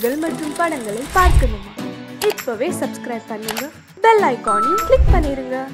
நிகழ்ச்சிகள் மற்றும் படங்களை பார்க்கணுமா? இப்பவே சப்ஸ்கிரைப் பண்ணுங்க, பெல் ஐகானையும் கிளிக் பண்ணிருங்க.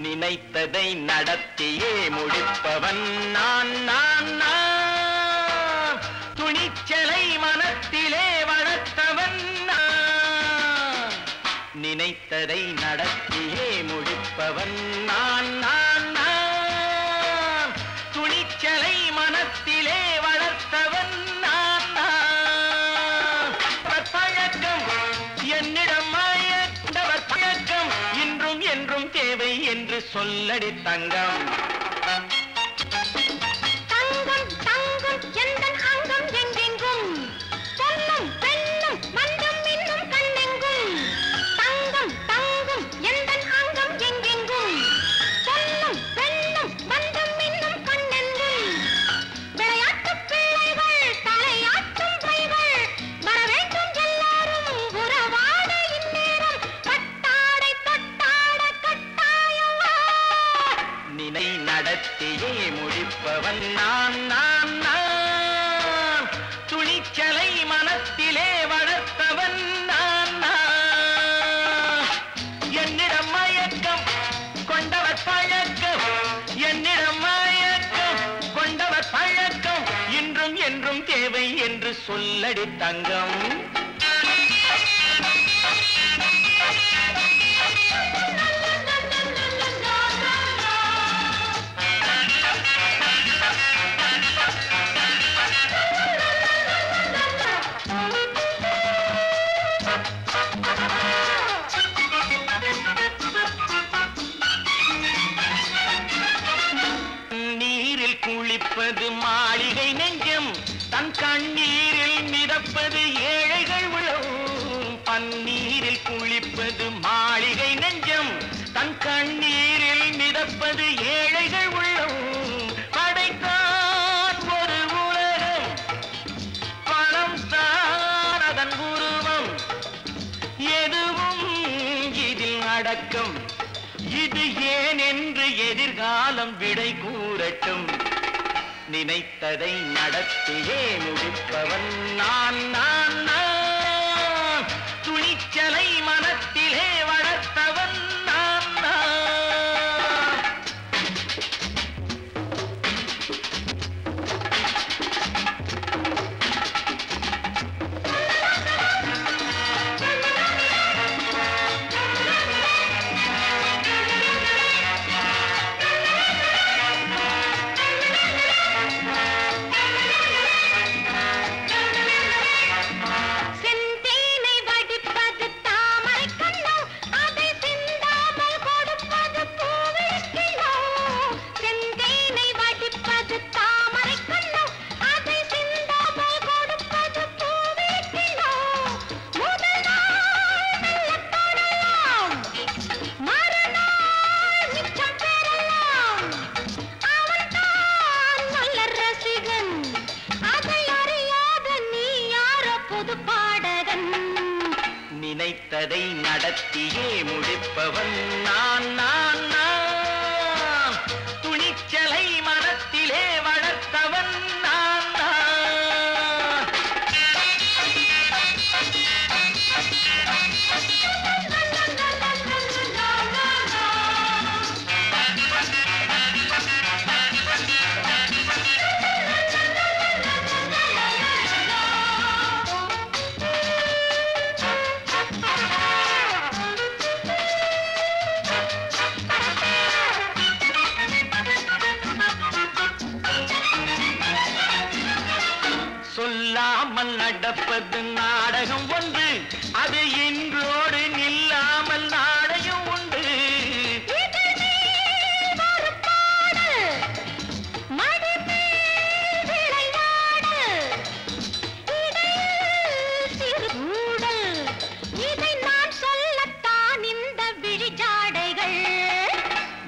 நினைத்ததை நடத்தியே முடிப்பவன் நான் நான் நான். துணிச்சலை மனத்திலே வளர்த்தவன் நான். நினைத்ததை நடத்தியே முடிப்பவன் நான் நான் நான். துணிச்சலை மனத்திலே வளர்த்தவன் நான் நான். பழக்கம் என்னிடம் மாயவர் பழக்கம் இன்றும் என்றும் தேவை என்று சொல்லடி தங்கம். தங்கம் தங்கம் எந்தன் அங்கம் எங்கெங்கும் பொன்னும் பெண்ணும் மண்டும் இன்னும் கண்ணெங்கும். தங்கம் தங்கம் எந்தன் அங்கம் எங்கெங்கும் பொன்னும் பெண்ணும் மண்டும் இன்னும் கண்ணெங்கும். விளையாட்டு பிள்ளைகள் தலையாட்டும் பைகள் வர வேண்டும் எல்லாரும் உறவாட இந்நேரம் கட்டாடை தொட்டாட கட்டாயவா. நினை நடத்தியே முடிப்பவன் நான் நான் நான். துணிச்சலை மனத்திலே வளர்த்தவன் நான் நான். என்னிடம் மயக்கம் கொண்டவர் பழக்கம், என்னிடம் மயக்கம் கொண்டவர் பழக்கம் இன்றும் என்றும் தேவை என்று சொல்லடி தங்கம். நீரில் குளிப்பது மாளிகை நெஞ்சம், தன் கண்ணீரில் மிதப்பது ஏழைகள் உளம். பன்னீரில் குளிப்பது மாளிகை நெஞ்சம், தன் கண்ணீரில் மிதப்பது ஏழைகள் உள்ளம். படைத்தான் ஒரு உலகம், பணம் தான் அதன் உருவம். எதுவும் இதில் அடக்கம், இது ஏன் என்று எதிர்காலம் விடை கூறட்டும். நினைத்ததை நடத்தியே முடிப்பவன் நான் நான் நான். துணிச்சலை மனத்திலே வளர்த்தவன் நான் நான். செந்தேனை வடிப்பது தாமரை கண்ணோ, அதை சிந்தாமல் கொடுப்பது பூவிழிக்கிழோ. செந்தேனை வடிப்பது தாமரை கண்ணோ, அதை சிந்தாமல் கொடுப்பது பூவிழிக்கிழோ. முதல் நாள் மெல்லத் தொடலாம், மறுநாள் மிச்சம் பெறலாம். அவன்தான் நல்ல ரசிகன், அதை அறியாத நீ யாரோ புது பாடகன். நினைத்ததை நடத்தியே முடிப்பவன் நான் நான் நான். துணிச்சலை மனத்திலே வளர்த்தவன் நான் நான். இல்லாமல் நடப்பது நாடகம் ஒன்று, அது இன்றோடு நில்லாமல் நாடையும் உண்டு.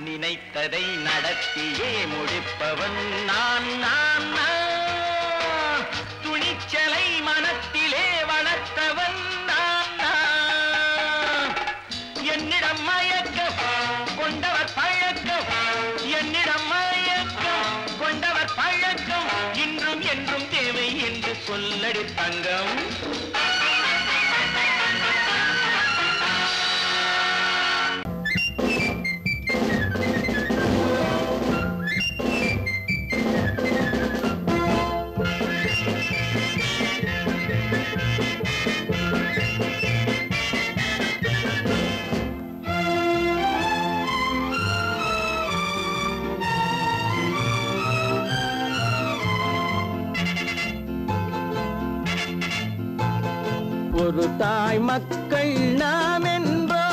நினைத்ததை நடத்தியே முடிப்பவன் நான் நான் நான். துணிச்சலை மனத்திலே வளர்த்தவன் நான் நான். என்னிடம் மயக்கம் கொண்டவர் பழக்கம், என்னிடம் மயக்கம் கொண்டவர் பழக்கம், இன்றும் என்றும் தேவை என்று சொல்லடி தங்கம். ஒரு தாய் மக்கள் நாம் என்போம்,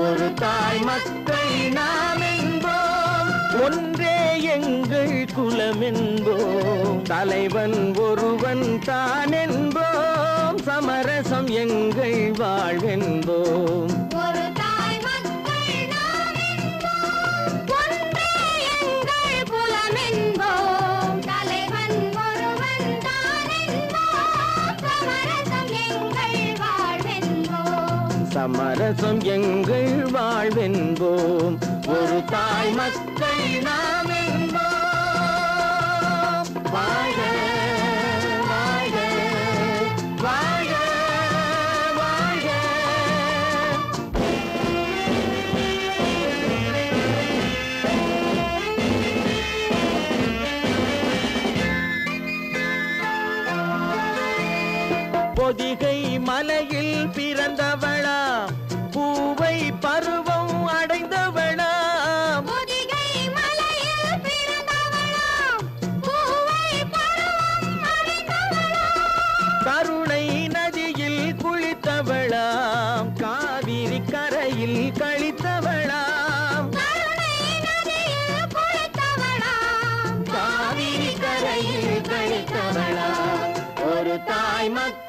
ஒரு தாய் மக்கள் நாம் என்போம், ஒன்றே எங்கள் குலம் என்போம், தலைவன் ஒருவன் தான் என்போம், சமரசம் எங்கள் வாழ்வென்போம். சமரசம் எங்கள் வாழ்வென்போம், ஒரு தாய் மக்கள் நாம் என்போம். வாழ்க வாழ்க வாழ்க வாழ்க. பொதிகை மலையில் பிறந்தவளா, பூவை பருவம் அடைந்தவளா, பொதிகை மலையில் பிறந்தவளா, பூவை பருவம் அடைந்தவளா, கருணை நதியில் குளித்தவளா, காவிரி கரையில் கழித்தவளா, கருணை நதியில் குளித்தவளா, காவிரி கரையில் கழித்தவளா. ஒரு தாய் மக்கள்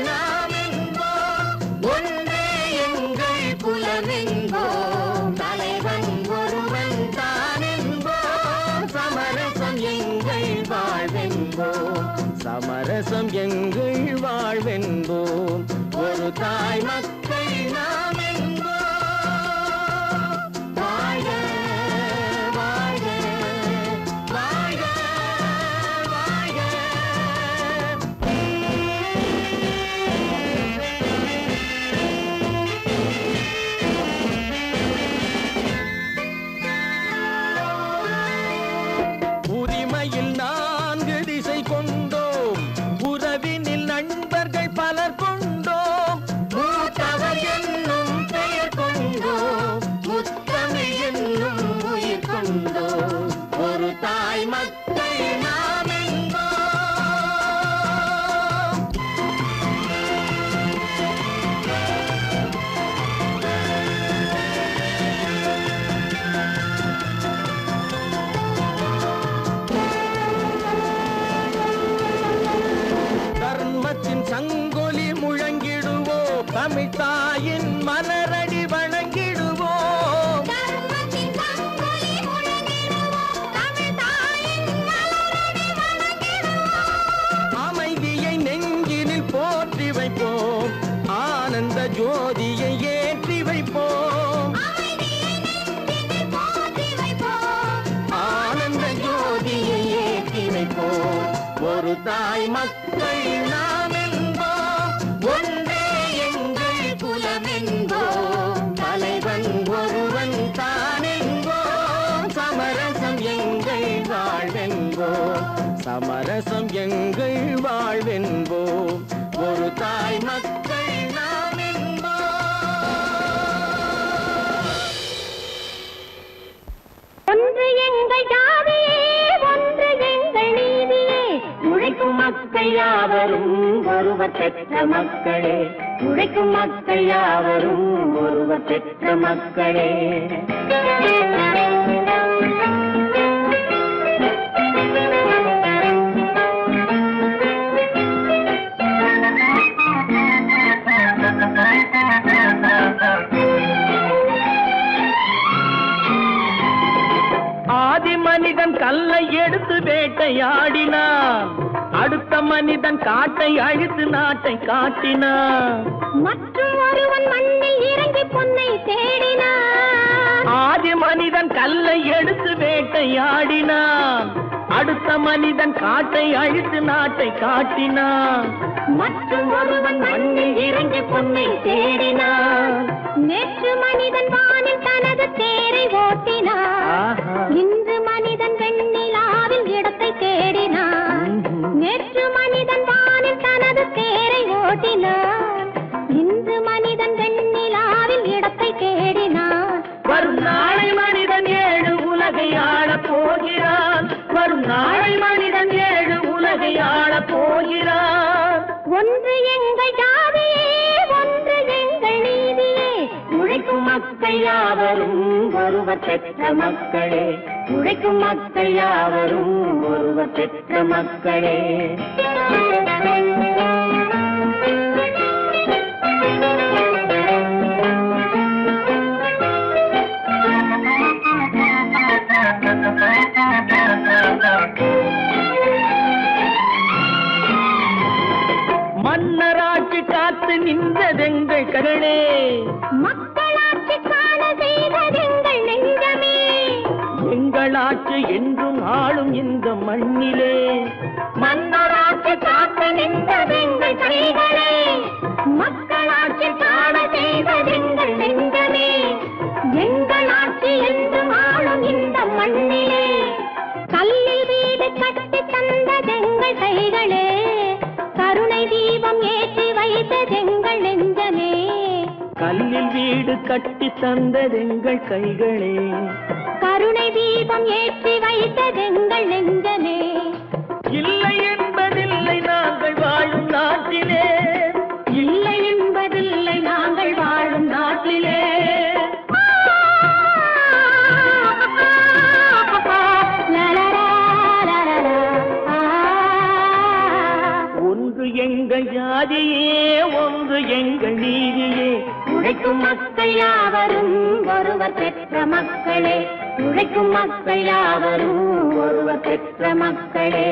நாம் என்போம், ஒன்றே எங்கள் குலம் என்போம், தலைவன் ஒருவன் தான் என்போம், சமரசம் எங்கள் வாழ்வென்போம், சமரசம் எங்கள் வாழ்வென்போம், ஒரு தாய் மக்கள் நாம் என்போம். வாழ்க வாழ்க வாழ்க வாழ்க. உரிமையில் 4 திசை கொண்டோம், உறவினில் நண்பர்கள் பலர் கொண்டோம், மூத்தவர் என்னும் பெயர் கொண்டோம், முத்தமிழ் என்னும் உயிர் கொண்டோம், ஒரு தாய் மக்கள் நாம் என்போம். தர்மத்தின் சங்கொலி முழங்கிடுவோம், தமிழ் தாயின் மலரடி வணங்கிடுவோம், தர்மத்தின் சங்கொலி முழங்கிடுவோம், தமிழ் தாயின் மலரடி வணங்கிடுவோம், அமைதியை நெஞ்சினில் போற்றி வைப்போம், ஆனந்த ஜோதியை ஏற்றி வைப்போம், அமைதியை நெஞ்சினில் போற்றி வைப்போம், ஆனந்த ஜோதியை ஏற்றி வைப்போம், ஒரு தாய் மக்கள் நாம் என்போம், ஒன்றே எங்கள் குலம் என்போம், தலைவன் ஒருவன் தான் என்போம், சமரசம் எங்கள் வாழ்வென்போம், சமரசம் எங்கள் வாழ்வென்போம், ஒரு தாய் மக்கள் நாம் என்போம். ஒன்று எங்கள் ஜாதியே, ஒன்று எங்கள் நீதியே, ஒருவர் பெற்ற மக்களே, உழைக்கும் மக்கள் யாவரும் ஒருவர் பெற்ற மக்களே. ஆதி மனிதன் கல்லை எடுத்து வேட்டையாடினான், அடுத்த மனிதன் காட்டை அழித்து நாட்டை காட்டினான். மற்றும் ஒருவன் மண்ணில் இறங்கி பொன்னை தேடினான். ஆதி மனிதன் கல்லை எடுத்து வேட்டையாடினான், அடுத்த மனிதன் காட்டை அழித்து நாட்டை காட்டினான். மற்றும் ஒருவன் மண்ணில் இறங்கி பொன்னை தேடினான். நேற்று மனிதன் வானில் தனது தேரை ஓட்டினான், இன்று மனிதன் வெண்ணிலாவில் இடத்தை தேடினான். நேற்று மனிதன் வானில் தனது தேரை ஓட்டினான், இன்று மனிதன் வெண்ணிலாவில் இடத்தை தேடினான். வரும் நாளை மனிதன் 7 உலகை ஆளப் போகிறான், வரும் நாளை மனிதன் 7 உலகை ஆளப் போகிறான். ஒன்று எங்கள் ஜாதியே, ஒன்று எங்கள் நீதியே, உழைக்கும் மக்கள் யாவரும் ஒருவர் பெற்ற மக்களே, உழைக்கும் மக்கள் யாவரும் ஒருவர் பெற்ற மக்களே. மன்னராட்சி காத்து நின்றதெங்கள் கரணே, மக்களாட்சி காண செய்ததெங்கள் நெஞ்சமே. எங்கள் ஆட்சி என்றும் ஆளும் இந்த மண்ணிலே, மன்னராட்சி காத்து நின்றதெங்கள் கைகளே, மக்களாட்சி காண செய்ததெங்கள் நெஞ்சமே. எங்கள் ஆட்சி என்றும் ஆளும் இந்த மண்ணிலே, கல்லில் வீடு கட்டி தந்ததெங்கள் கைகளே, கருணை தீபம் ஏற்றி வைத்ததெங்கள் நெஞ்சமே. கல்லில் வீடு கட்டி தந்ததெங்கள் கைகளே, கருணை தீபம் ஏற்றி வைத்ததெங்கள் நெஞ்சமே. இல்லை என்பதில்லை நாங்கள் வாழும் நாட்டிலே, இல்லை என்பதில்லை நாங்கள் வாழும் நாட்டிலே. ஒன்று எங்கள் ஜாதியே, ஒன்று எங்கள் நீதியே, உழைக்கும் மக்கள் யாவரும் ஒருவர் பெற்ற மக்களே, உழைக்கும் மக்கள் யாவரும் ஒருவர் பெற்ற மக்களே.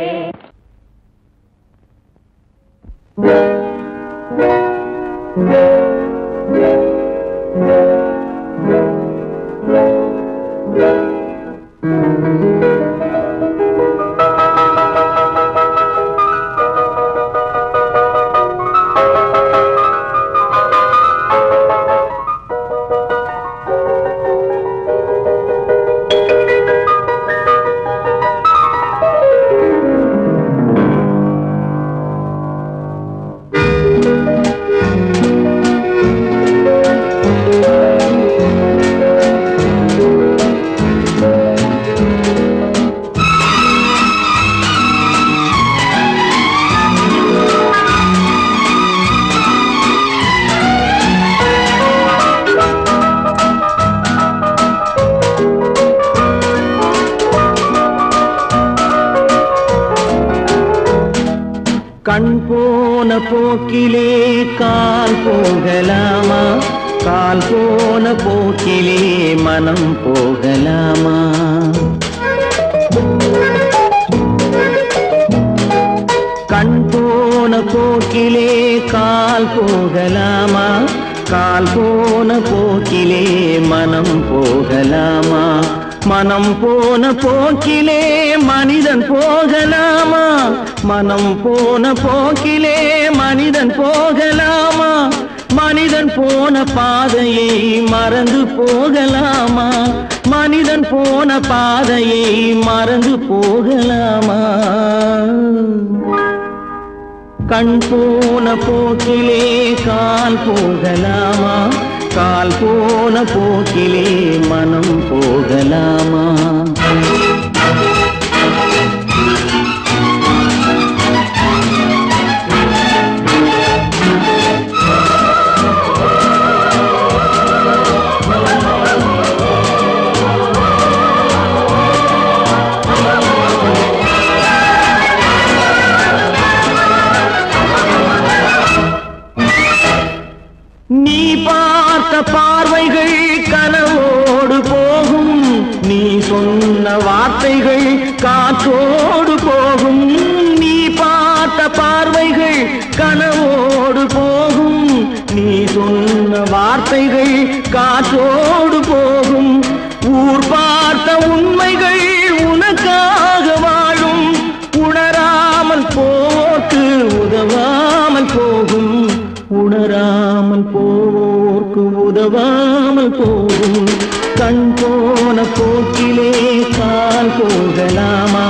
கண் போன போக்கிலே கால் போகலாமா, கால் போன போக்கிலே மனம் போகலாமா. கண் போன போக்கிலே கால் போகலாமா, கால் போன போக்கிலே மனம் போகலாமா. மனம் போன போக்கிலே மனிதன் போகலாமா, மனம் போன போக்கிலே மனிதன் போகலாமா. மனிதன் போன பாதையை மறந்து போகலாமா, மனிதன் போன பாதையை மறந்து போகலாமா. கண் போன போக்கிலே கால் போகலாமா, கால் போன போக்கிலே மனம் போகலாமா. பார்வைகள் கனவோடு போகும், நீ சொன்ன வார்த்தைகள் காற்றோடு போகும். நீ பார்த்த பார்வைகள் கனவோடு போகும், நீ சொன்ன வார்த்தைகள் காற்றோடு போகும். ஊர் பார்த்த உண்மைகள் உனக்காக வாழும், உணராமல் போக்கு உதவாமல் போகும், உணராமல் போக்கு உதவாமல் போகும். கண் போன போக்கிலே கால் போகலாமா,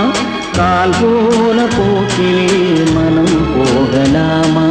கால் போன போக்கிலே மனம் போகலாமா?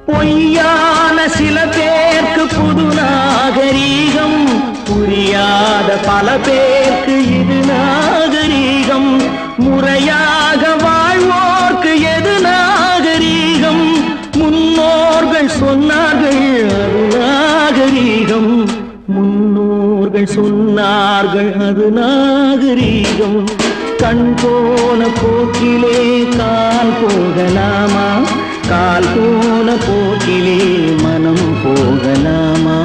பொய்யான சில பேருக்கு புது நாகரீகம், புரியாத பல பேருக்கு இது நாகரீகம். முறையாக வாழ்வோர்க்கு எது நாகரீகம்? முன்னோர்கள் சொன்னார்கள் அது நாகரீகம், முன்னோர்கள் சொன்னார்கள் அது நாகரீகம். கண் போன போக்கிலே கால் போகலாமா, கால் போன போக்கிலே மனம் போகலாமா?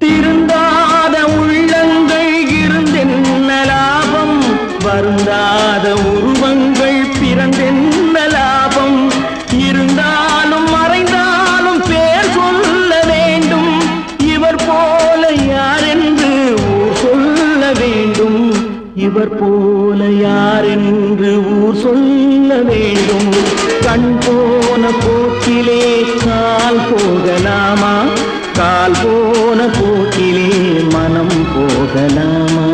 திருந்தாத உள்ளங்கள் இருந்தென்ன லாபம், வருந்தாத உருவங்கள் பிறந்தென்ன லாபம்? இருந்தாலும் மறைந்தாலும் பேர் சொல்ல வேண்டும், இவர் போல யாரென்று ஊர் சொல்ல வேண்டும், இவர் போல யாரென்று ஊர் சொல்ல வேண்டும். கண் போன போக்கிலே கால் போகலாமா, கால் போன போக்கிலே மனம் போகலாமா?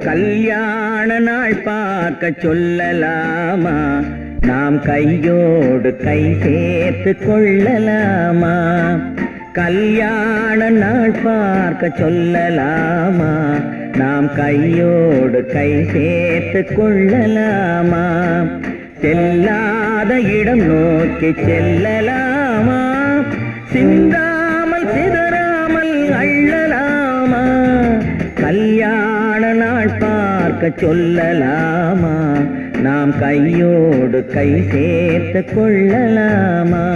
கல்யாண நாள் பார்க்க சொல்லலாமா, நாம் கையோடு கை சேர்த்து கொள்ளலாமா? கல்யாண நாள் பார்க்க சொல்லலாமா, நாம் கையோடு கை சேர்த்து கொள்ளலாமா? செல்லாத இடம் நோக்கி செல்லலாமா, சிந்தாமல் சிதறாமல் அள்ளலாமா? கல்யாண நாள் பார்க்க சொல்லலாமா, நாம் கையோடு கை சேர்த்து கொள்ளலாமா?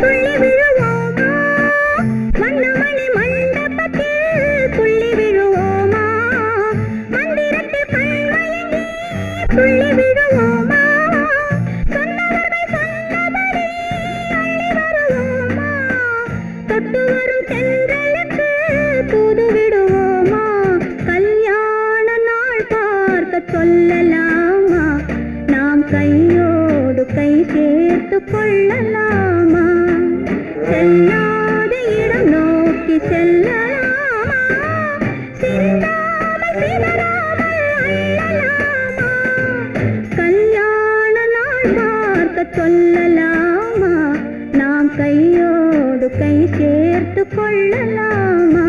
துள்ளி விழுவோமா, வண்ணமணி மண்டபத்தில் துள்ளி சேர்த்து கொள்ளலாமா?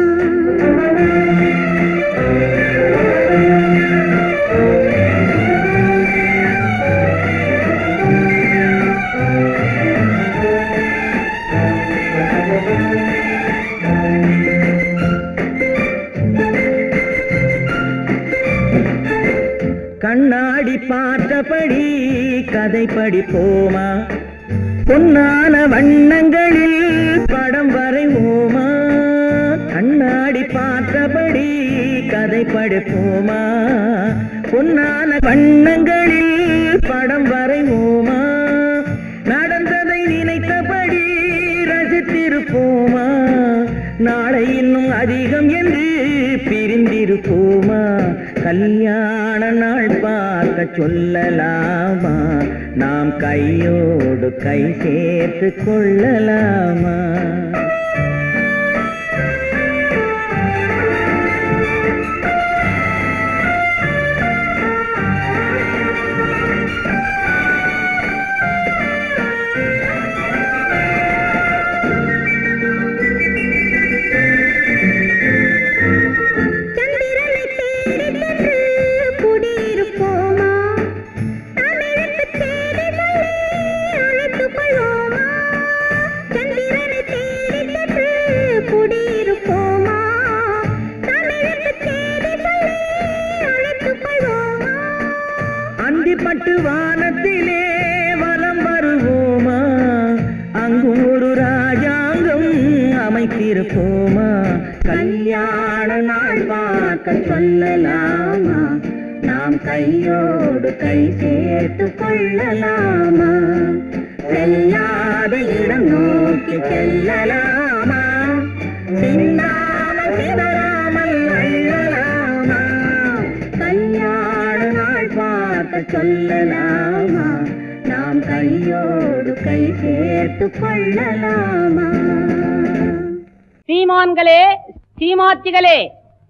கண்ணாடி பார்த்தபடி கதை படிப்போமா? பொன்னான வண்ணங்களில் படம் வரைவோமா? கண்ணாடி பார்த்தபடி கதை படிப்போமா? பொன்னான வண்ணங்களில் படம் வரைவோமா? நடந்ததை நினைத்தபடி ரசித்திருப்போமா? நாளை இன்னும் அதிகம் என்று பிரிந்திருப்போமா? கல்யாண நாள் பார்க்க சொல்லலாமா? நாம் கையோடு கை சேர்த்து கொள்ளலாமா? அந்திப்பட்டு வானத்திலே வலம் வருவோமா? அங்கும் ஒரு ராஜாங்கம் அமைத்திருப்போமா? கல்யாண நாள் பார்க்க சொல்லலாமா? நாம் கையோடு கை சேர்த்து கொள்ளலாமா? செல்லாத இடம் நோக்கி செல்லலாமா? சிந்தாமல் சிதறாமல் அள்ளலாமா? கல்யாண நாள் பார்க்க சொல்லலாமா? நாம் கையோடு கை சேர்த்து கொள்ளலாமா? சீமான்களே, சீமாத்திகளே,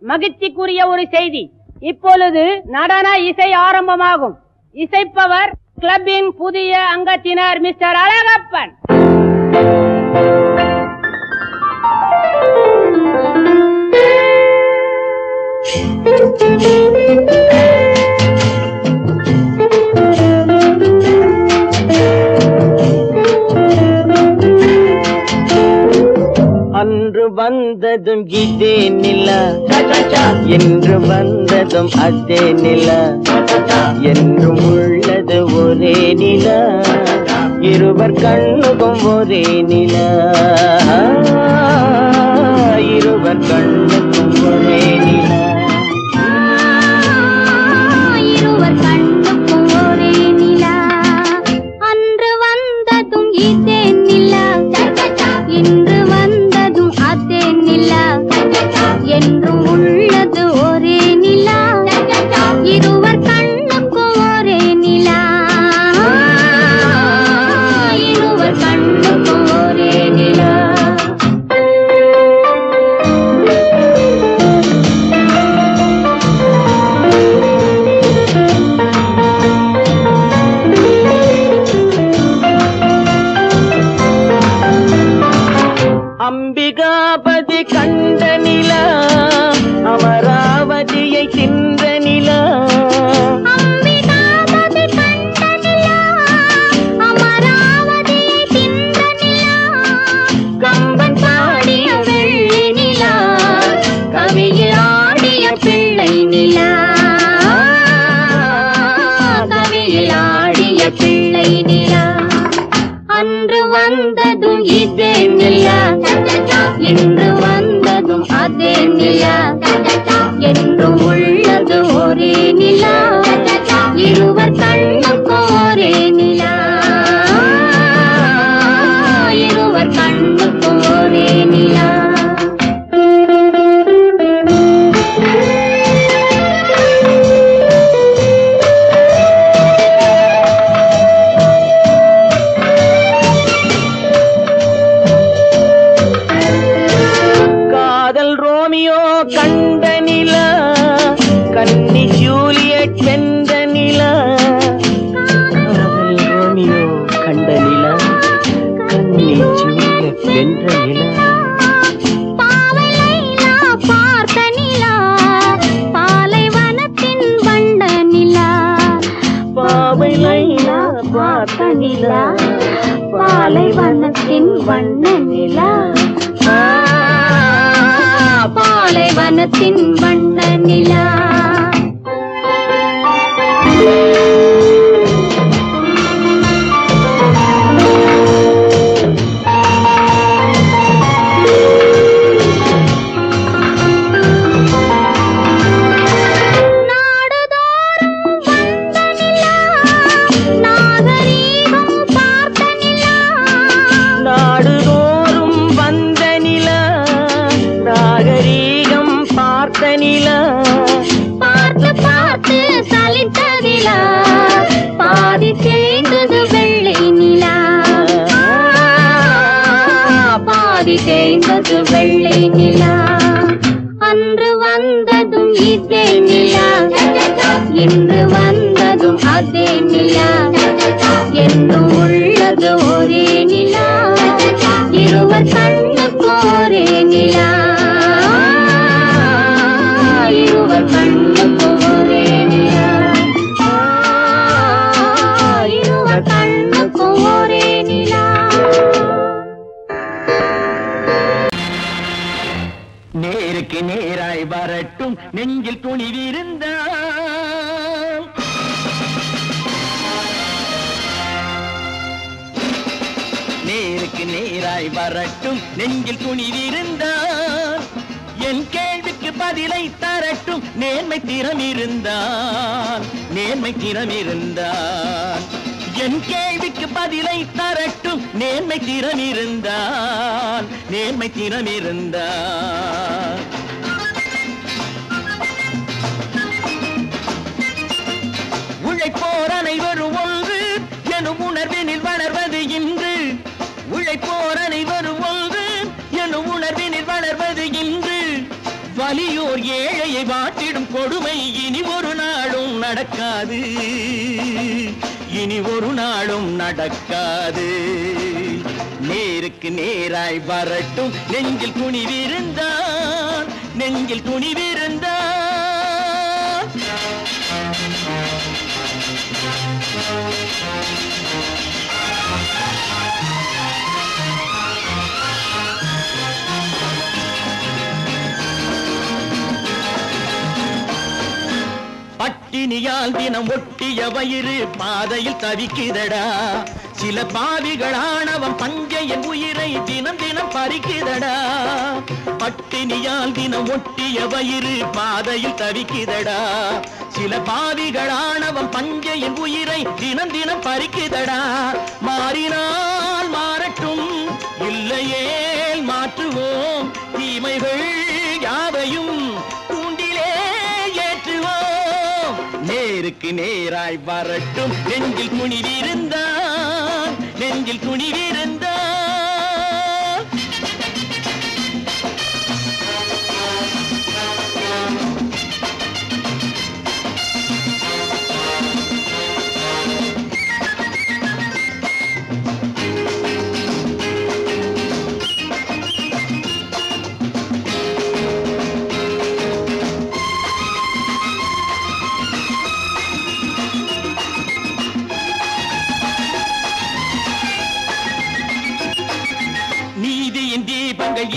மகிழ்ச்சிக்குரிய ஒரு செய்தி. இப்பொழுது நடன இசை ஆரம்பமாகும். இசைப்பவர் கிளப்பின் புதிய அங்கத்தினர் மிஸ்டர் அழகப்பன். அன்று வந்ததும் இதே நிலா, என்று வந்ததும் அதே நிலா, என்றும் உள்ளது ஒரே நிலா, இருவர் கண்ணுக்கும் ஒரே நிலா, இருவர் கண்ணுக்கும் ஒரே நிலா, இருவர் கண்ணுக்கும் ஒரே நிலா. அன்று வந்ததும் இதே நிலா, இன்று வந்ததும் அதே நிலா, என்றும் உள்ளது ஒரே நிலா, இருவர் கண்ணுக்கும் ஒரே நிலா, இருவர் கண்ணுக்கும் ஒரே நிலா. அம்பிகாபதி கண்ட நிலா, அமராவதியை தின்ற நிலா, அம்பிகாபதி கண்ட நிலா, அமராவதியை தின்ற நிலா, கம்பன் பாடிய வெள்ளி நிலா, கவியில் ஆடிய பிள்ளை நிலா, கவியில் ஆடிய பிள்ளை நிலா. அன்று வந்ததும் இதே நிலா, இன்று வந்ததும் அதே நிலா, என்றும் உள்ளது ஒரே நிலா, இருவர் கண்ணுக்கும் ஒரே நிலா, இருவர் கண்ணுக்கும் ஒரே நிலா. கண்ட நிலா, கன்னி ஜூலியட் வென்ற நிலா, காதல் ரோமியோ கண்ட நிலா, கன்னி ஜூலியட் வென்ற நிலா, தினத்தின் வண்ண நிலா. பார்த்து பார்த்து சலித்ததிலா, பாதி தேய்ந்தது வெள்ளை நிலா. பாதி தேய்ந்தது வெள்ளை நிலா. அன்று வந்ததும் இதே நிலா, இன்று வந்ததும் அதே நிலா. என்றும் உள்ளது ஒரே நிலா, இருவர் கண்ணுக்கு ஒரே நிலா. இருவர் கண்ணுக்கு ஒரே நிலா. இருவர் கண்ணுக்கு ஒரே நிலா. நேருக்கு நேராய் வரட்டும் நெஞ்சில் துணிவிருந்தால், நேருக்கு நேராய் வரட்டும் நெஞ்சில் துணிவிருந்தால், என் கேள்விக்கு பதிலை தரட்டும் நேர்மை திறம் இருந்தால். நேர்மை திறம் இருந்தால் என் கேள்விக்கு பதிலை தரட்டும் நேர்மை திறம் இருந்தால். நேர்மை திறம் இருந்தால் உழைப்போர் அனைவரும் ஒன்று எனும் உணர்வினில் வளர்வது இன்று. உழைப்போர் அனைவரும் ஒன்று எனும் உணர்வினில் வளர்வது இன்று. வலியோர் ஏழையை வாட்டிடும் கொடுமை இனி ஒரு நாளும் நடக்காது. இனி ஒரு நாளும் நடக்காது. நேருக்கு நேராய் வரட்டும் நெஞ்சில் துணிவிருந்தால். நெஞ்சில் துணிவிருந்தால் பட்டினியால் தினம் ஒட்டிய வயிறு பாதையில் தவிக்குதடா. சில பாவிகளானவன் பஞ்சையின் உயிரை தினம் தினம் பறிக்குதடா. பட்டினியால் தினம் ஒட்டிய வயிறு பாதையில் தவிக்குதடா. சில பாவிகளானவன் பஞ்சையின் உயிரை தினம் தினம் பறிக்குதடா. மாறினால் மாறட்டும், இல்லையே மாற்றுவோம். தீமைகள் யாவையும் தூண்டிலே ஏற்றுவோம். நேருக்கு நேராய் வரட்டும் நெஞ்சில் துணிவிருந்தால். நெஞ்சில் துணிவிருந்தால்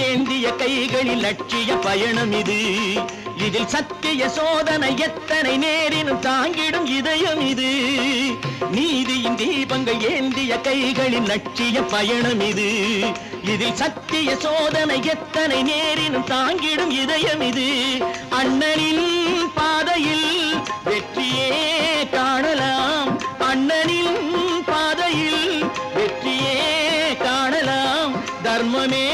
ஏந்திய கைகளில் லட்சிய பயணம் இது. இதில் சத்திய சோதனை எத்தனை நேரினும் தாங்கிடும் இதயம் இது. நீதியின் தீபங்கள் ஏந்திய கைகளில் லட்சிய பயணம் இது. இதில் சத்திய சோதனை எத்தனை நேரினும் தாங்கிடும் இதயம் இது. அண்ணனின் பாதையில் வெற்றியே காணலாம். அண்ணனின் பாதையில் வெற்றியே காணலாம். தர்மமே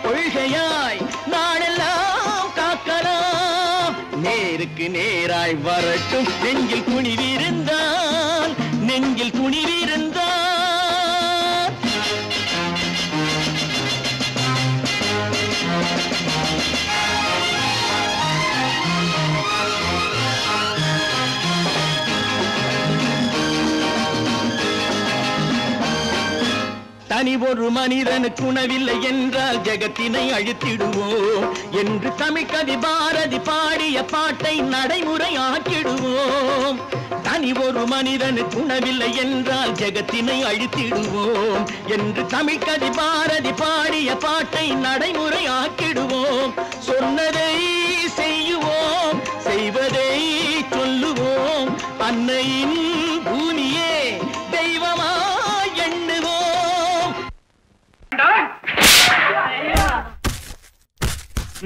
கொள்கையாய் நாளெல்லாம் காக்கலாம். நேருக்கு நேராய் வரட்டும் நெஞ்சில் துணிவிருந்தால். நெஞ்சில் துணிவிருந்தால் தனி ஒரு மனிதனுக்கு உணவில்லை என்றால் ஜெகத்தினை அழித்திடுவோம் என்று தமிழ்கவி பாரதி பாடிய பாட்டை நடைமுறையாக்கிடுவோம். தனி ஒரு மனிதனுக்கு உணவில்லை என்றால் ஜெகத்தினை அழித்திடுவோம் என்று தமிழ்கவி பாரதி பாடிய பாட்டை நடைமுறையாக்கிடுவோம். சொன்னதை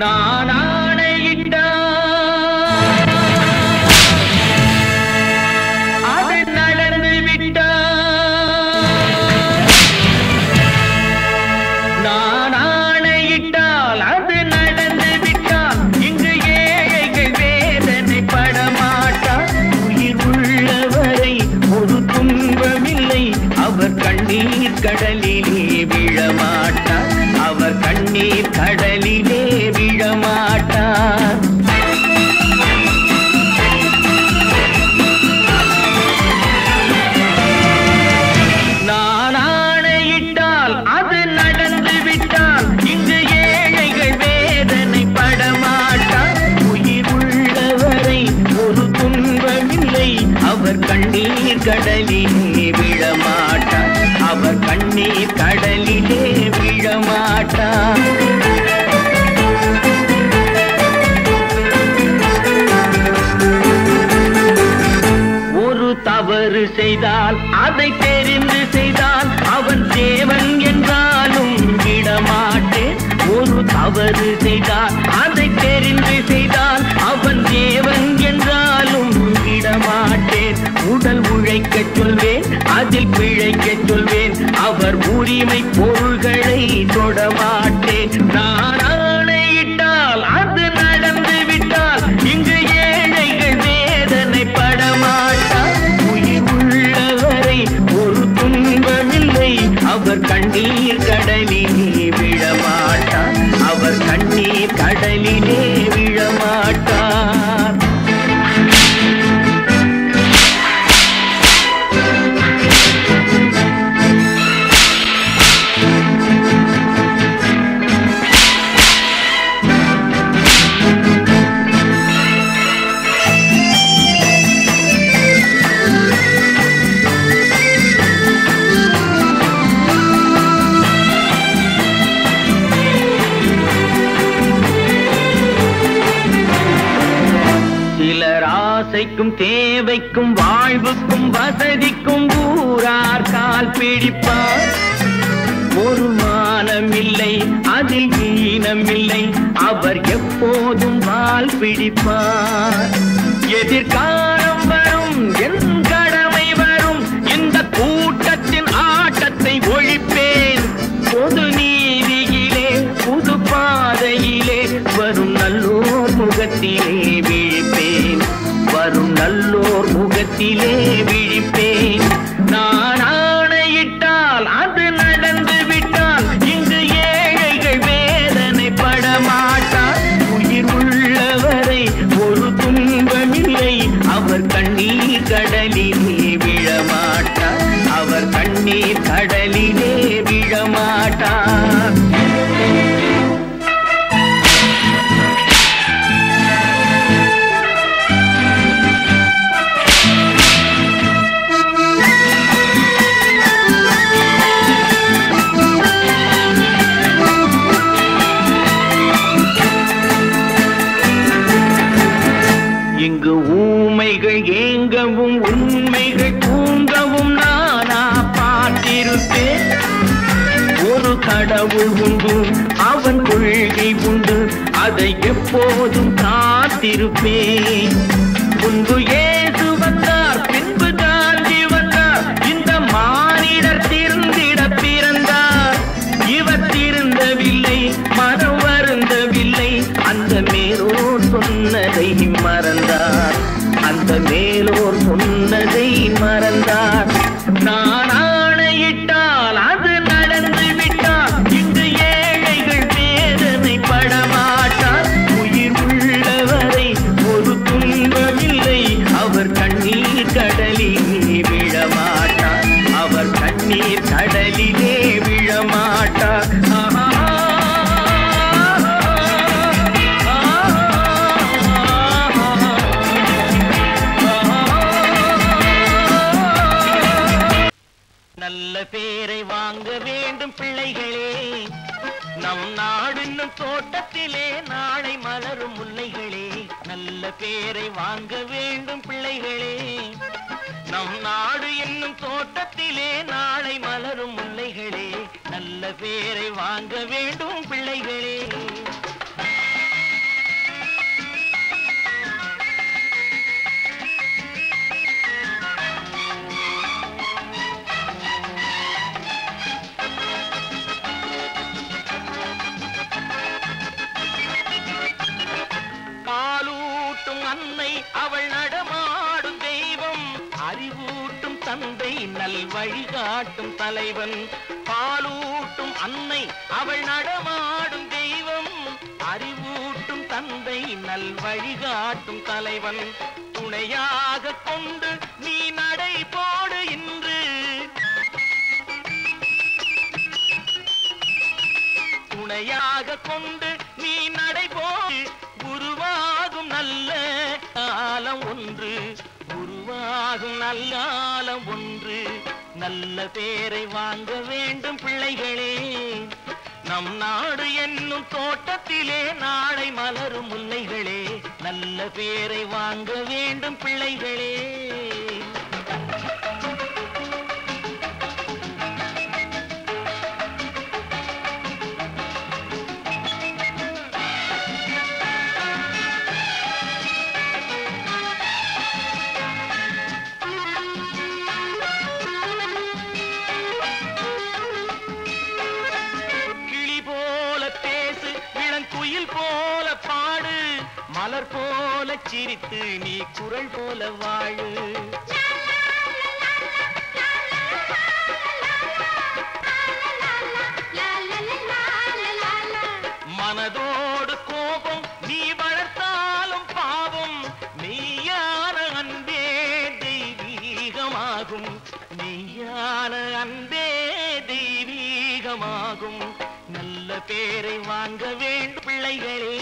நான் ஆணையிட்டால் அது நடந்து விட்டால், நான் ஆணையிட்டால் அது நடந்து விட்டால், இங்கு ஏழைகள் வேதனை படமாட்டார். உயிர் உள்ளவரை ஒரு துன்பமில்லை, அவர் கண்ணீர் கடலிலே விழமாட்டார், அவர் கண்ணீர் கடலிலே விழமாட்டார். நான் ஆணையிட்டால் அது நடந்து விட்டால், இங்கு ஏழைகள் வேதனை படமாட்டார். உயிர் உள்ளவரை ஒரு துன்பமில்லை, அவர் கண்ணீர் கடலிலே விழமாட்டார், அவர் கண்ணீர் கடலிலே விழமாட்டார். ஒரு தவறு செய்தால் அதை தெரிந்து செய்தால் அவன் தேவன் என்றாலும் விடமாட்டேன். ஒரு தவறு செய்தால் அதை தெரிந்து செய்தால் அவன் தேவன் என்றாலும் விடமாட்டேன். உடல் உழைக்கச் சொல்வேன், அதில் பிழைக்கச் சொல்வேன், அவர் உரிமை பொருள்களை தொடமாட்டேன். நான் ஆணையிட்டால் அது நடந்து விட்டால், இங்கு ஏழைகள் வேதனை படமாட்டார். உயிர் உள்ளவரை ஒரு துன்பமில்லை, அவர் கண்ணீர் கடலிலே விழமாட்டார், அவர் கண்ணீர் கடலிலே விழமாட்டார். ஆசைக்கும் தேவைக்கும் வாழ்வுக்கும் வசதிக்கும் ஊரார் கால் பிடிப்பார். ஒரு மானமில்லை, அதில் ஈனமில்லை, அவர் எப்போதும் வால் பிடிப்பார். எதிர்காலம் வரும், என் கடமை வரும், இந்த கூட்டத்தின் ஆட்டத்தை ஒழிப்பேன். பொது நீதியிலே புது பாதையிலே வரும் நல்லோர் முகத்திலே விழிப்பேன், வரும் நல்லோர் முகத்திலே விழிப்பேன். நான் ஆணையிட்டால் அது நடந்து விட்டால், இங்கு ஏழைகள் வேதனை படமாட்டார். உயிர் உள்ளவரை ஒரு துன்பமில்லை, அவர் கண்ணீர் கடலிலே விழமாட்டார், அவர் கண்ணீர் கடலிலே விழமாட்டார். இங்கு ஊமைகள் ஏங்கவும் உண்மைகள் தூங்கவும் நானா பார்த்திருப்பேன். ஒரு கடவுள் உண்டு, அவன் கொள்கை உண்டு, அதை எப்போதும் காத்திருப்பேன். முன்பு இயேசு வந்தார், பின்பு காந்தி வந்தார், இந்த மானிடர் திருந்திட பிறந்தார். இவர் திருந்தவில்லை, மனம் வருந்தவில்லை, அந்த மேலோர் சொன்னதை மறந்தார், அந்த மேலோர் சொன்னதை மறந்தார். நான் ஆணையிட்டால் அது நடந்து விட்டால், இங்கு ஏழைகள் வேதனை படமாட்டார். உயிர் உள்ளவரை ஒரு துன்பமில்லை, அவர் கண்ணீர் கடலிலே விழமாட்டார், அவர் கண்ணீர் கடலிலே விழமாட்டார். நல்ல பேரை வாங்க வேண்டும் பிள்ளைகளே, நம் நாடு என்னும் தோட்டத்திலே நாளை மலரும் முல்லைகளே. நல்ல பேரை வாங்க வேண்டும் பிள்ளைகளே, நம் நாடு என்னும் தோட்டத்திலே நாளை மலரும் முல்லைகளே. நல்ல பேரை வாங்க வேண்டும் பிள்ளைகளே. அவள் நடமாடும் தெய்வம், அறிவூட்டும் தந்தை நல் வழிகாட்டும் தலைவன், பாலூட்டும் அன்னை அவள் நடமாடும் தெய்வம், அறிவூட்டும் தந்தை நல் வழிகாட்டும் தலைவன், துணையாக கொண்டு நீ நடை போடு இன்று, துணையாக கொண்டு நீ நடை போடு, உருவாகும் நல்ல காலம் ஒன்று, உருவாகும் நல்ல காலம் ஒன்று, நல்ல பேரை வாங்க வேண்டும் பிள்ளைகளே, நம் நாடு என்னும் தோட்டத்திலே நாளை மலரும் முல்லைகளே, நல்ல பேரை வாங்க வேண்டும் பிள்ளைகளே. குயில் போல பாடு, மலர் போல சிரித்து நீ குரல் போல வாழு, மனதோடு கோபம் நீ வளர்த்தாலும் பாவம், மெய்யான அன்பே தெய்வீகமாகும், மெய்யான அன்பே தெய்வீகமாகும், நல்ல பேரை வாங்க வேண்டும் பிள்ளைகளே.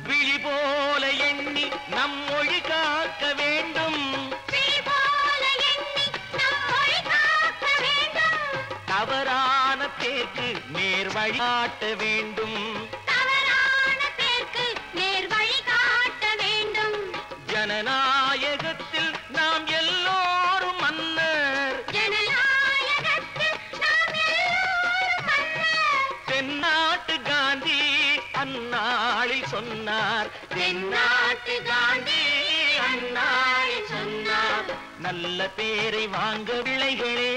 விழி போல எண்ணி நம் மொழி காக்க வேண்டும், தவறான பேருக்கு நேர் வழி காட்ட வேண்டும், ஜனநாயகத்தில் நாம் எல்லோரும் மன்னர், தென்னாட்டு காந்தி அந்நாளில் சொன்னார், தென்னாட்டு காந்தி அந்நாளில் சொன்னார், நல்ல பேரை வாங்க பிள்ளைகளே,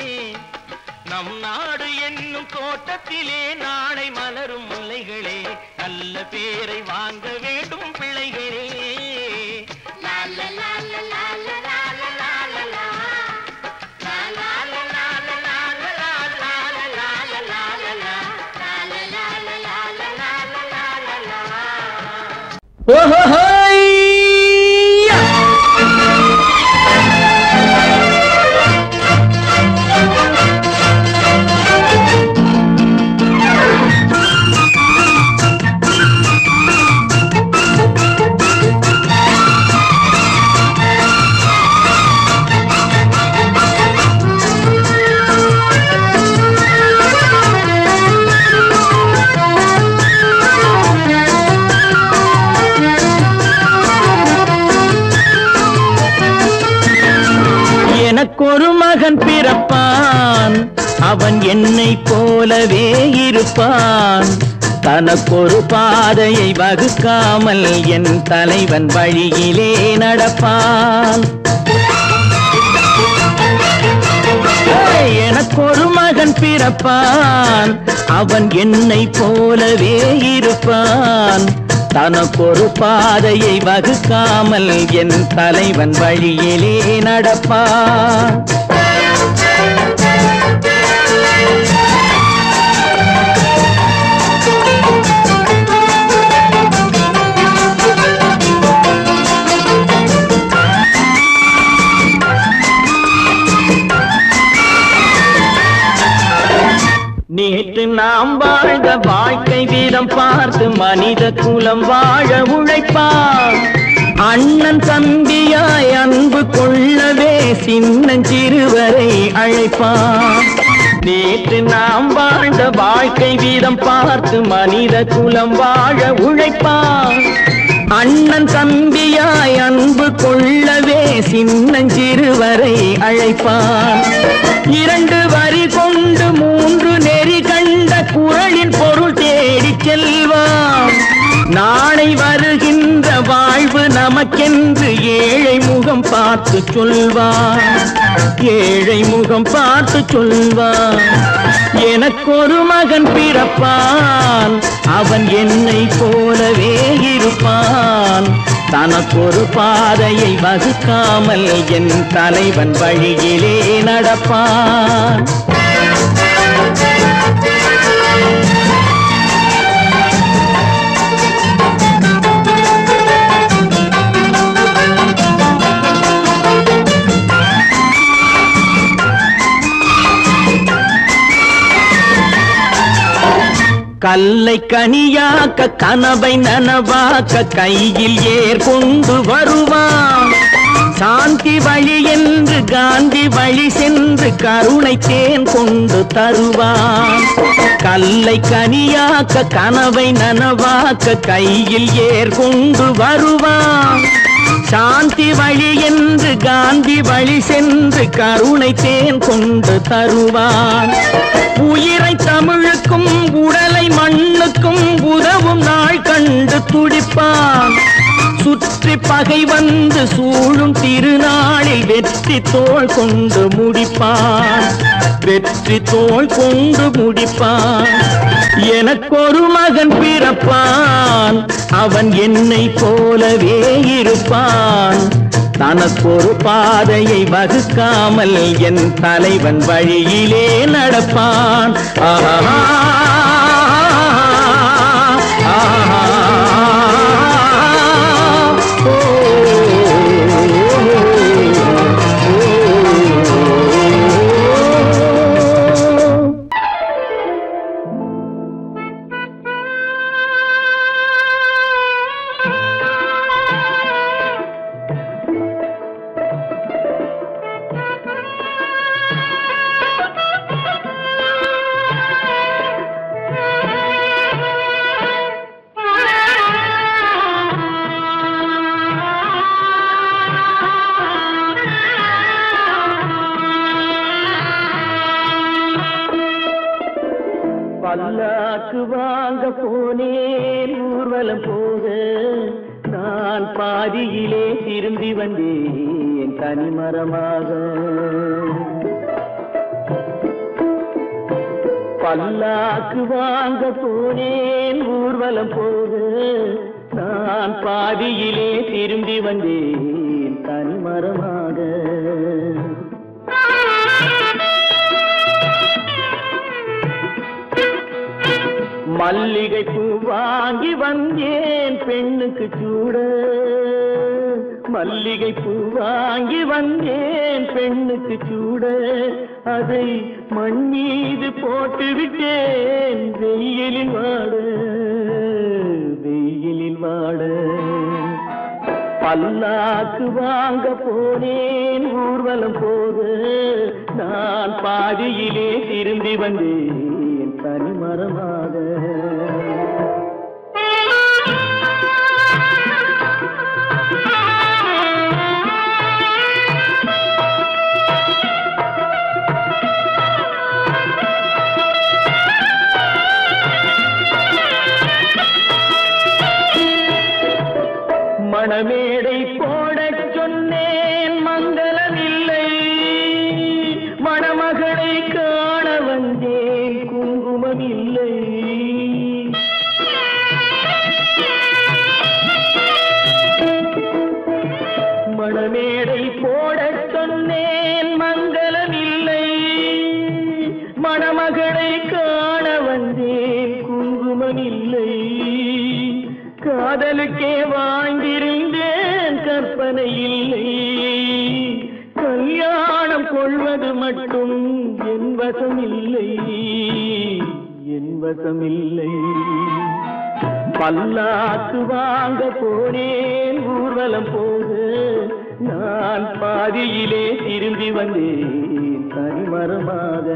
நம் நாடு என்னும் தோட்டத்திலே நாளை மலரும் முல்லைகளே, நல்ல பேரை வாங்க வேண்டும் பிள்ளைகளே. எனக்கொரு மகன் பிறப்பான், அவன் என்னை போலவே இருப்பான், தனக்கொரு பாதையை வகுக்காமல் என் தலைவன் வழியிலே நடப்பான். எனக்கொரு மகன் பிறப்பான், அவன் என்னை போலவே இருப்பான், தனக்கொரு பாதையை வகுக்காமல் என் தலைவன் வழியிலே நடப்பான். நேற்று நாம் வாழ்ந்த வாழ்க்கை வீதம் பார்த்து மனித குலம் வாழ உழைப்பான், அண்ணன் தம்பியாய் அன்பு கொள்ளவே சின்னஞ்சிறுவரை அழைப்பான். நேற்று நாம் வாழ்ந்த வாழ்க்கை வீதம் பார்த்து மனித குலம் வாழ உழைப்பான், அண்ணன் தம்பியாய் அன்பு கொள்ளவே சின்னஞ்சிறுவரை அழைப்பான். இரண்டு வரி கொண்டு மூன்று நெறி கண்ட குறளின் பொருள் தேடி செல்வான், நாளை வருகின்ற பார்த்து சொல்வான், ஏழை முகம் பார்த்து சொல்வான். எனக்கொரு மகன் பிறப்பான், அவன் என்னை போலவே இருப்பான். தனக்கொரு பாதையை வகுக்காமல் என் தலைவன் வழியிலே நடப்பான். கல்லை கனியாக்க கனவை நனவாக்க கையில் ஏர் கொண்டு வருவான். சாந்தி வழி என்று காந்தி வழி சென்று கருணை தேன் கொண்டு தருவான். கல்லை கனியாக்க கனவை நனவாக்க கையில் ஏர் கொண்டு வருவான். சாந்தி வழி என்று காந்தி வழி சென்று கருணை தேன் கொண்டு தருவான். உயிரை தமிழுக்கும் உடலை மண்ணுக்கும் உதவும் நாள் கண்டு துடிப்பான். சுற்றி பகை வந்து சூழும் திருநாளில் வெற்றி தோள் கொண்டு முடிப்பான். வெற்றி தோள் கொண்டு முடிப்பான். எனக்கொரு மகன் பிறப்பான், அவன் என்னை போலவே இருப்பான். தனக்கொரு பாதையை வகுக்காமல் என் தலைவன் வழியிலே நடப்பான். ஆஹா பல்லாக்கு வாங்க போனேன் ஊர்வலம் போக, நான் பாதியிலே திரும்பி வந்தேன் தனிமரமாக. பல்லாக்கு வாங்க போனேன் ஊர்வலம் போக, நான் பாதியிலே திரும்பி வந்தேன் தனிமரமாக. மல்லிகை பூ வாங்கி வந்தேன் பெண்ணுக்கு சூட, மல்லிகை பூ வாங்கி வந்தேன் பெண்ணுக்கு சூட. அதை மண் மீது போட்டு விட்டேன் வெயிலில் வாட, வெயிலில் வாட. பல்லாக்கு வாங்க போனேன் ஊர்வலம் போக, நான் பாதியிலே திரும்பி வந்தேன் தனிமரமாக. மணமேடை போடச் சொன்னேன் மங்களமில்லை, மணமகளை காண வந்தேன் குங்குமமில்லை. மணமேடை போடச் சொன்னேன் மங்களமில்லை, மணமகளை காண வந்தேன் குங்குமமில்லை. காதலுக்கே வாழ்ந்திருந்தேன் கற்பனை இல்லை, கல்யாணம் கொள்வது மட்டும் என் வசமில்லை, என் வசமில்லை. பல்லாக்கு வாங்க போனேன் ஊர்வலம் போக, நான் பாதியிலே திரும்பி வந்தேன் தனிமரமாக.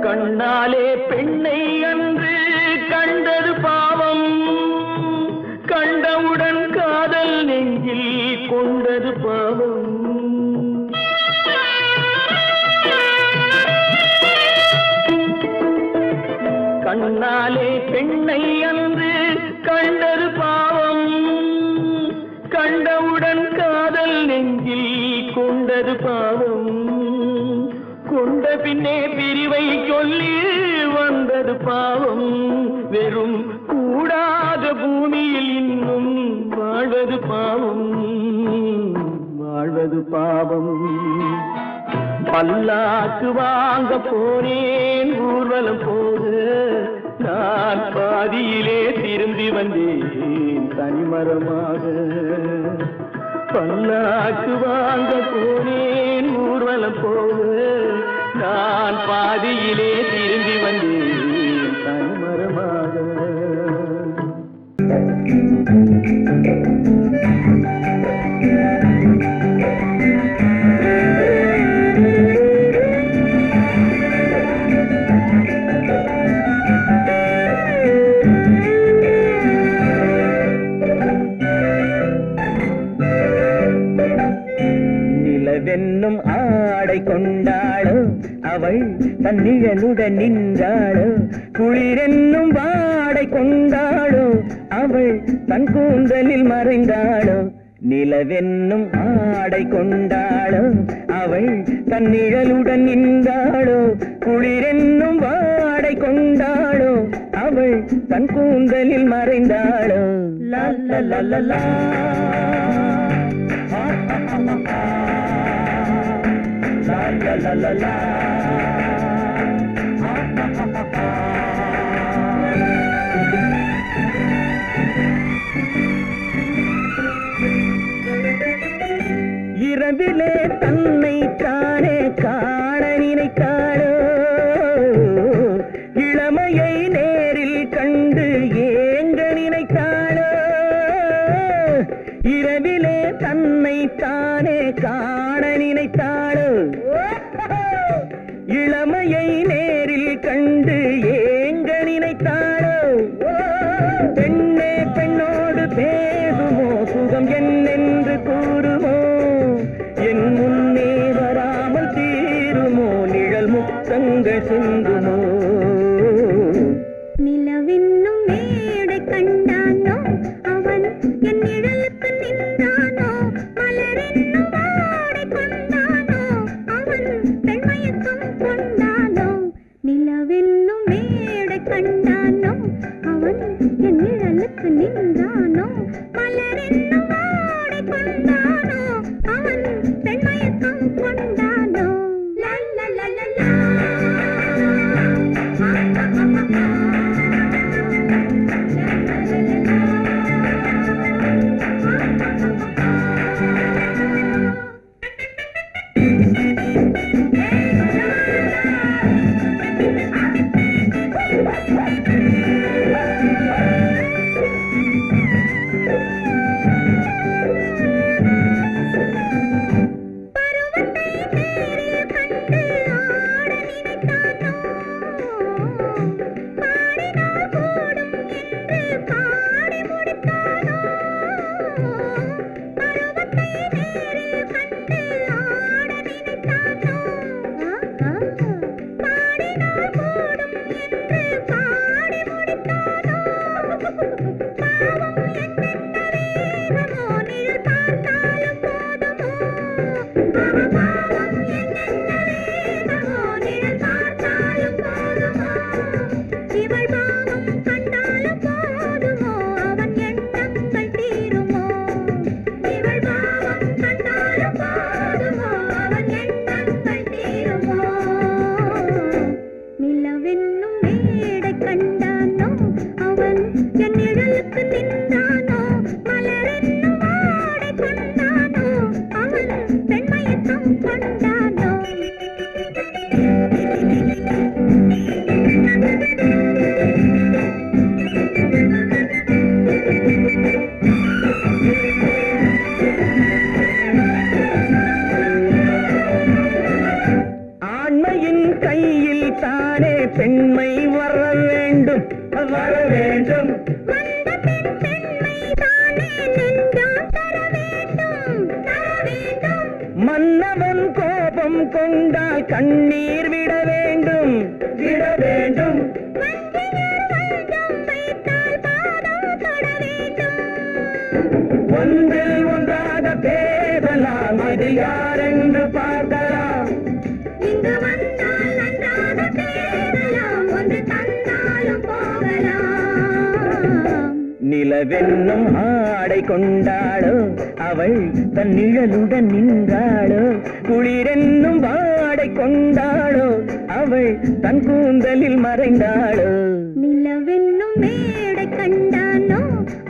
கண்ணாலே பெண்ணை அன்று கண்டது பாவம், கண்டவுடன் பின்னே பிரிவை சொல்லி வந்தது பாவம். வெறும் கூடாத பூமியில் இன்னும் வாழ்வது பாவம், வாழ்வது பாவம். பல்லாக்கு வாங்க போனேன் ஊர்வலம் போது, நான் பாதியிலே திரும்பி வந்தேன் தனிமரமாக. பல்லாக்கு வாங்க போனேன் ஊர்வலம் போது, நான் பாதியிலே திரும்பி வந்தேன் தனிமரமாக. நிலவென்னும் ஆடை கொண்டாளோ அவள் தன்னிழலுடன் நின்றாளோ, குளிரென்னும் வாடை கொண்டாளோ அவள் தன் கூந்தலில் மறைந்தாளோ. நிலவென்னும் ஆடை கொண்டாளோ அவள் தன்னிழலுடன் நின்றாளோ, குளிரென்னும் வாடை கொண்டாளோ அவள் தன் கூந்தலில் மறைந்தாளோ. லா லா லா லா லா la la la la. இரவிலே தன்னை தானே காண நினைத்தாளோ, இளமையை நேரில் கண்டு ஏங்க நினைத்தாளோ. இரவிலே தன்னை தானே காண நினைத்தாளோ, இளமையை நேரில் கண்டு ஏங்க நினைத்தாளோ. பெண்ணே பெண்ணோடு பேசுமோ, சுகம் என்னென்று கூறுமோ, என் முன்னே வராமல் தீருமோ, நிழல் முத்தங்கள் சிந்துமோ. நிலவென்னும் மேடை கண்டானோ அவன் என் நிழலுக்கு நின்றானோ, மலரென்னும் வாடை கொண்டானோ அவன் பெண்மயக்கம் கொண்டானோ. நிலவென்னும் மேடை கண்டானோ அவன் என் நிழலுக்கு நின்றானோ, மலரென்னும் வாடை கொண்டானோ அவன் பெண்மயக்கம் கொண்டானோ. லா லா லா லா லா. பெண்மை வர வேண்டும் வர வேண்டும், மன்னவன் கோபம் கொண்டால் கண்ணீர் விட வேண்டும் விட வேண்டும், ஒன்றில் ஒன்றாக பேசலாம், அது யாரென்று பார்க்கலாம். இங்கு வந்தால் நிலவென்னும் ஆடை கொண்டாளோ அவள் தன் நிழலுடன் நின்றாளோ குளிரென்னும் வாடை கொண்டாளோ அவள் தன் கூந்தலில் மறைந்தாளோ நிலவென்னும் மேடை கண்டானோ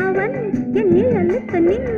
அவன் என் நிழலுக்கு நின்றானோ